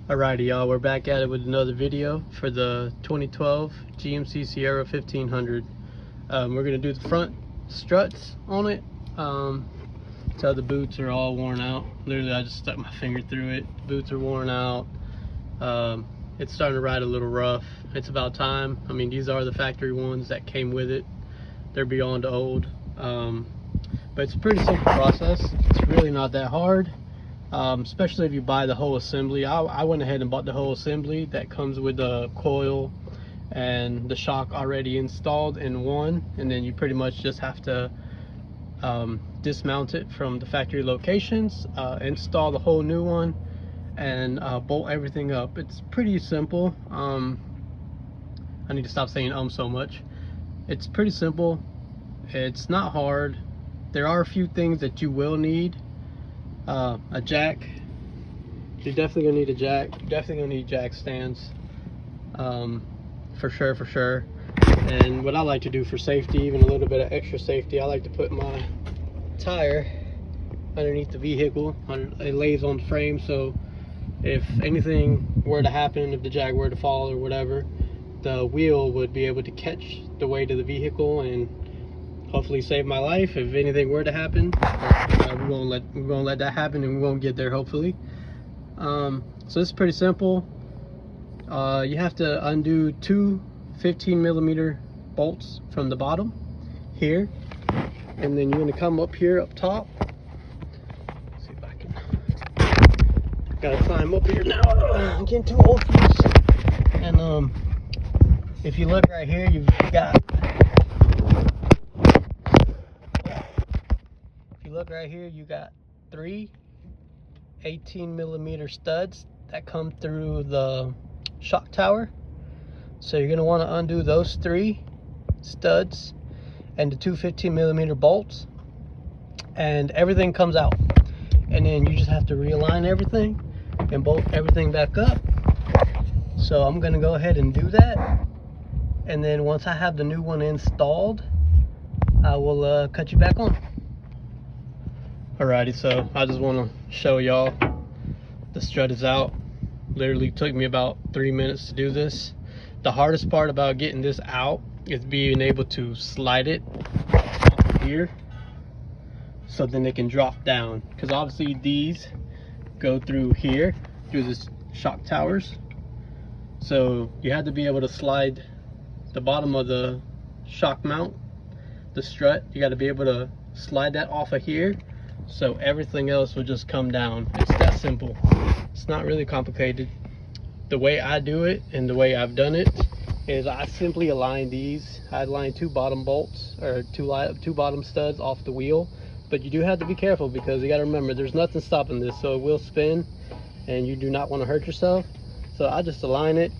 Alrighty y'all, we're back at it with another video for the 2012 GMC Sierra 1500. We're going to do the front struts on it. So the boots are all worn out. Literally I just stuck my finger through it. The boots are worn out. It's starting to ride a little rough. It's about time. I mean, these are the factory ones that came with it. They're beyond old. But it's a pretty simple process. It's really not that hard. Especially if you buy the whole assembly. I went ahead and bought the whole assembly that comes with the coil and the shock already installed in one, and then you pretty much just have to dismount it from the factory locations, install the whole new one, and bolt everything up. It's pretty simple. I need to stop saying so much. It's pretty simple. It's not hard. There are a few things that you will need. A jack. You're definitely gonna need a jack. You're definitely gonna need jack stands, for sure. And what I like to do for safety, even a little bit of extra safety, I like to put my tire underneath the vehicle. It lays on the frame, so if anything were to happen, if the jack were to fall or whatever, the wheel would be able to catch the weight of the vehicle and hopefully save my life if anything were to happen. We're gonna let that happen, and we're gonna get there hopefully. So it's pretty simple. You have to undo two 15mm bolts from the bottom here, and then you're gonna come up here up top. Let's see if I can. Gotta climb up here now. I'm getting too old for this. And if you look right here, you've got. Look right here, you got three 18mm studs that come through the shock tower. So you're going to want to undo those three studs and the two 15mm bolts, and everything comes out. And then you just have to realign everything and bolt everything back up. So I'm going to go ahead and do that, and then once I have the new one installed, I will cut you back on. Alrighty, so I just want to show y'all the strut is out. Literally took me about 3 minutes to do this. The hardest part about getting this out is being able to slide it here so then they can drop down, because obviously these go through here through the shock towers. So you have to be able to slide the bottom of the shock mount, the strut. You got to be able to slide that off of here, so everything else will just come down. It's that simple. It's not really complicated. The way I do it and the way I've done it is I simply align these. I align two bottom bolts, or two bottom studs off the wheel. But you do have to be careful, because you got to remember there's nothing stopping this, so it will spin and you do not want to hurt yourself. So I just align it.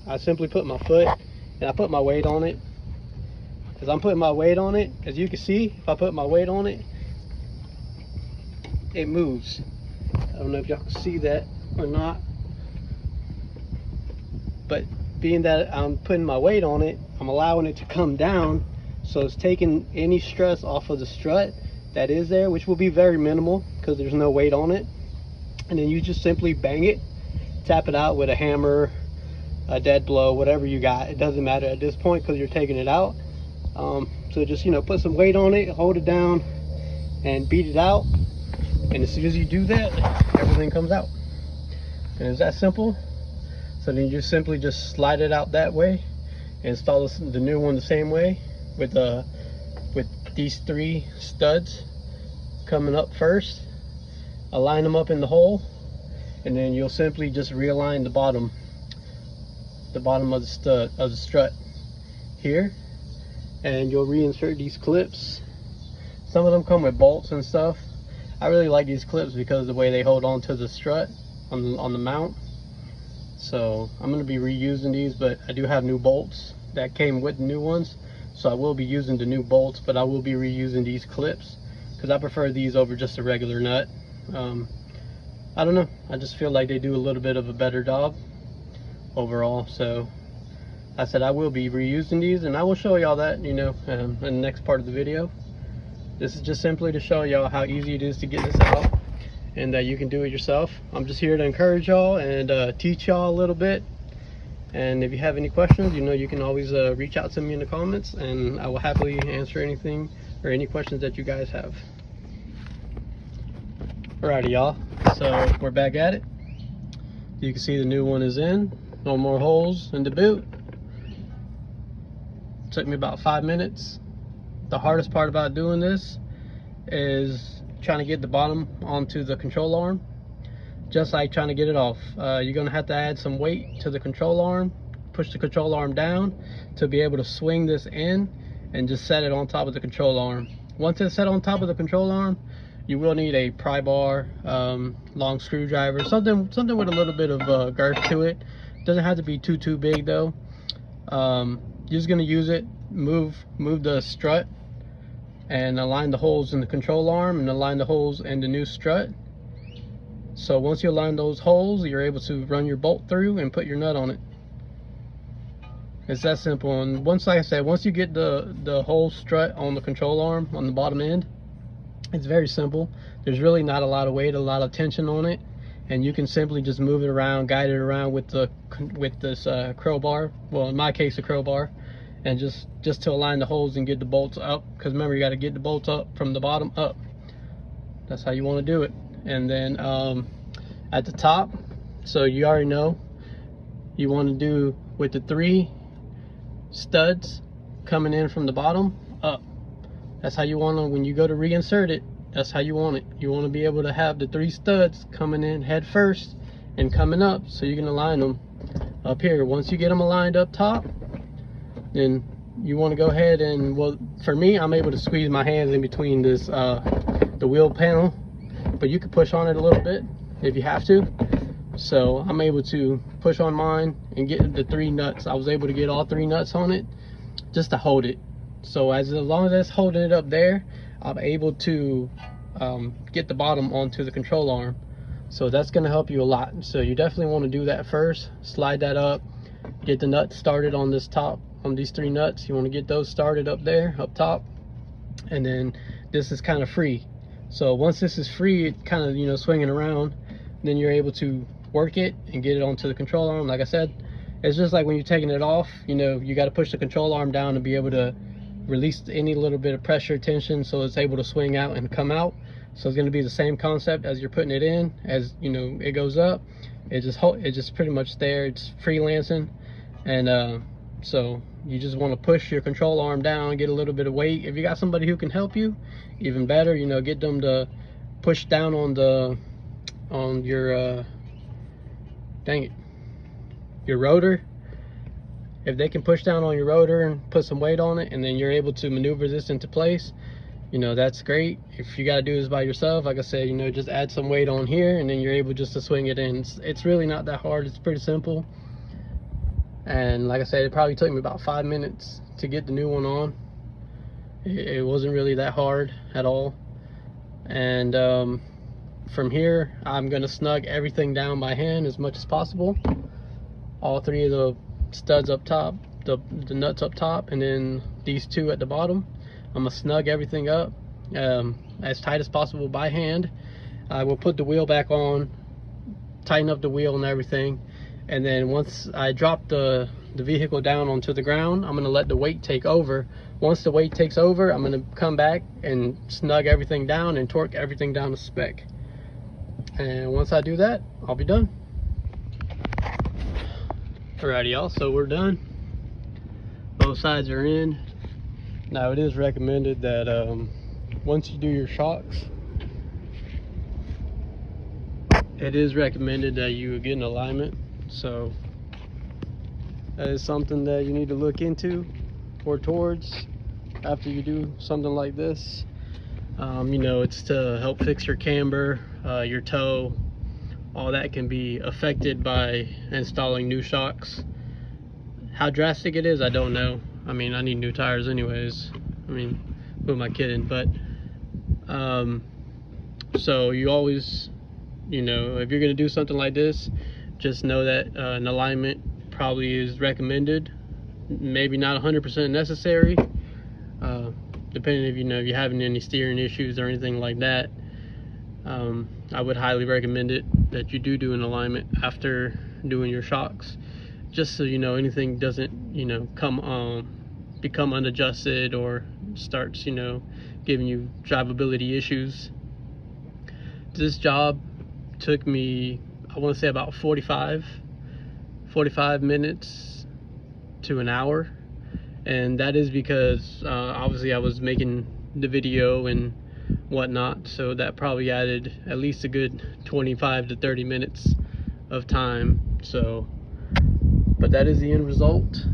I simply put my foot and I put my weight on it. As I'm putting my weight on it, as you can see, if I put my weight on it, it moves. I don't know if y'all can see that or not, but being that I'm putting my weight on it, I'm allowing it to come down, so it's taking any stress off of the strut that is there, which will be very minimal because there's no weight on it. And then you just simply bang it, tap it out with a hammer, a dead blow, whatever you got. It doesn't matter at this point because you're taking it out. So just, put some weight on it, hold it down, and beat it out. And as soon as you do that, everything comes out. And it's that simple. So then you just simply slide it out that way and install the new one the same way with these three studs coming up first. Align them up in the hole, and then you'll simply just realign the bottom of the strut here, and you'll reinsert these clips. Some of them come with bolts and stuff. I really like these clips because of the way they hold on to the strut on the mount. So I'm going to be reusing these, but I do have new bolts that came with the new ones, so I will be using the new bolts, but I will be reusing these clips because I prefer these over just a regular nut. I don't know, I just feel like they do a little bit of a better job overall. So I said I will be reusing these, and I will show y'all that in the next part of the video. This is just simply to show y'all how easy it is to get this out. and that you can do it yourself. I'm just here to encourage y'all and teach y'all a little bit. And if you have any questions, you know, you can always reach out to me in the comments, and I will happily answer anything or any questions that you guys have. Alrighty, y'all, so we're back at it. You can see the new one is in. No more holes in the boot. Took me about 5 minutes. The hardest part about doing this is trying to get the bottom onto the control arm, just like trying to get it off. You're gonna have to add some weight to the control arm, push the control arm down to be able to swing this in and just set it on top of the control arm. Once it's set on top of the control arm, you will need a pry bar, long screwdriver, something with a little bit of girth to it. Doesn't have to be too big though. You're just gonna use it, move the strut and align the holes in the control arm and align the holes in the new strut. So once you align those holes, you're able to run your bolt through and put your nut on it. It's that simple. And once, like I said, once you get the whole strut on the control arm on the bottom end, it's very simple. There's really not a lot of weight, a lot of tension on it, and you can simply just move it around, guide it around with this crowbar. Well, in my case, a crowbar, and just to align the holes and get the bolts up. Because remember, you got to get the bolts up from the bottom up. That's how you want to do it. And then at the top, so you already know, you want to do with the 3 studs coming in from the bottom up. That's how you want to, when you go to reinsert it, that's how you want it. You want to be able to have the 3 studs coming in head first and coming up, so you can align them up here. Once you get them aligned up top, then you want to go ahead and, well, for me, I'm able to squeeze my hands in between this the wheel panel, but you can push on it a little bit if you have to. So I'm able to push on mine and get the 3 nuts. I was able to get all 3 nuts on it just to hold it. So as long as that's holding it up there, I'm able to get the bottom onto the control arm. So that's going to help you a lot. So you definitely want to do that first. Slide that up, get the nuts started on this top, on these 3 nuts. You want to get those started up there, up top, and then this is kind of free. So once this is free, it kind of, you know, swinging around, then you're able to work it and get it onto the control arm. Like I said, it's just like when you're taking it off, you know, you got to push the control arm down to be able to release any little bit of pressure, tension, so it's able to swing out and come out. So it's going to be the same concept as you're putting it in. As you know, it goes up, it just pretty much there, it's freelancing. And so you just want to push your control arm down, get a little bit of weight. If you got somebody who can help you, even better. You know, get them to push down on your your rotor. If they can push down on your rotor and put some weight on it, and then you're able to maneuver this into place, you know, that's great. If you got to do this by yourself, like I said, you know, just add some weight on here and then you're able just to swing it in. It's really not that hard. It's pretty simple. And like I said, it probably took me about 5 minutes to get the new one on. It wasn't really that hard at all. And from here, I'm going to snug everything down by hand as much as possible. All 3 of the studs up top, the nuts up top, and then these 2 at the bottom. I'm going to snug everything up as tight as possible by hand. I will put the wheel back on, tighten up the wheel and everything. And then once I drop the vehicle down onto the ground, I'm going to let the weight take over. Once the weight takes over, I'm going to come back and snug everything down and torque everything down to spec. And once I do that, I'll be done. Alrighty, y'all, so we're done. Both sides are in. Now it is recommended that once you do your shocks, it is recommended that you get an alignment. So that is something that you need to look into or towards after you do something like this. You know, it's to help fix your camber, your toe. All that can be affected by installing new shocks. How drastic it is, I don't know. I mean, I need new tires anyways. I mean, who am I kidding? But so you always, you know, if you're gonna do something like this, just know that an alignment probably is recommended. Maybe not 100% necessary, depending if, you know, if you're having any steering issues or anything like that. I would highly recommend it, that you do an alignment after doing your shocks, just so you know anything doesn't, you know, become unadjusted or starts, you know, giving you drivability issues. This job took me, I want to say, about 45 minutes to an hour, and that is because obviously I was making the video and whatnot, so that probably added at least a good 25 to 30 minutes of time. So, but that is the end result.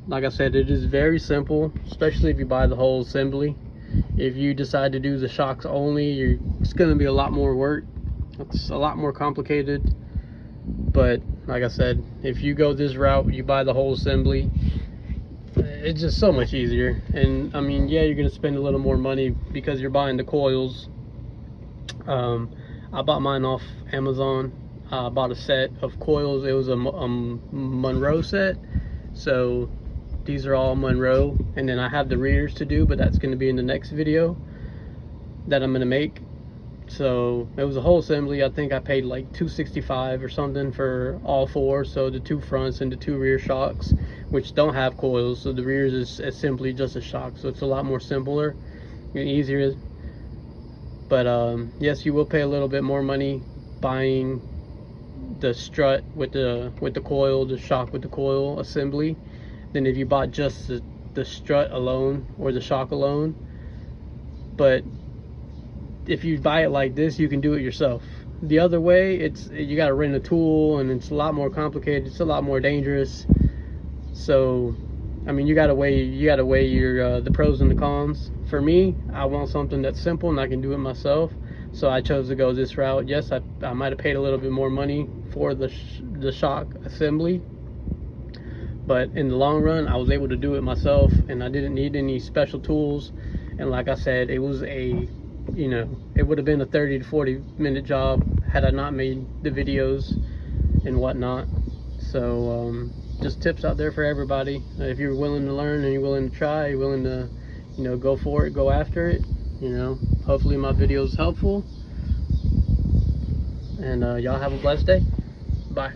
Like I said, it is very simple, especially if you buy the whole assembly. If you decide to do the shocks only, it's going to be a lot more work. It's a lot more complicated. But like I said, if you go this route, you buy the whole assembly, it's just so much easier. And I mean, yeah, you're going to spend a little more money because you're buying the coils. I bought mine off Amazon. I bought a set of coils. It was a Monroe set, so these are all Monroe, and then I have the rears to do, but that's going to be in the next video that I'm going to make. So it was a whole assembly. I think I paid like $265 or something for all four, so the 2 fronts and the 2 rear shocks, which don't have coils. So the rears is simply just a shock, so it's a lot more simpler and easier. But yes, you will pay a little bit more money buying the strut with the coil, the shock with the coil assembly, than if you bought just the strut alone or the shock alone. But if you buy it like this, you can do it yourself. The other way, you got to rent a tool, and it's a lot more complicated. It's a lot more dangerous. So I mean, you got to weigh your the pros and the cons. For me, I want something that's simple and I can do it myself, so I chose to go this route. Yes, I might have paid a little bit more money for the shock assembly, but in the long run, I was able to do it myself, and I didn't need any special tools. And like I said, it was it would have been a 30 to 40 minute job had I not made the videos and whatnot. So just tips out there for everybody. If you're willing to learn and you're willing to try, you're willing to, go for it, go after it. Hopefully my video is helpful, and y'all have a blessed day. Bye.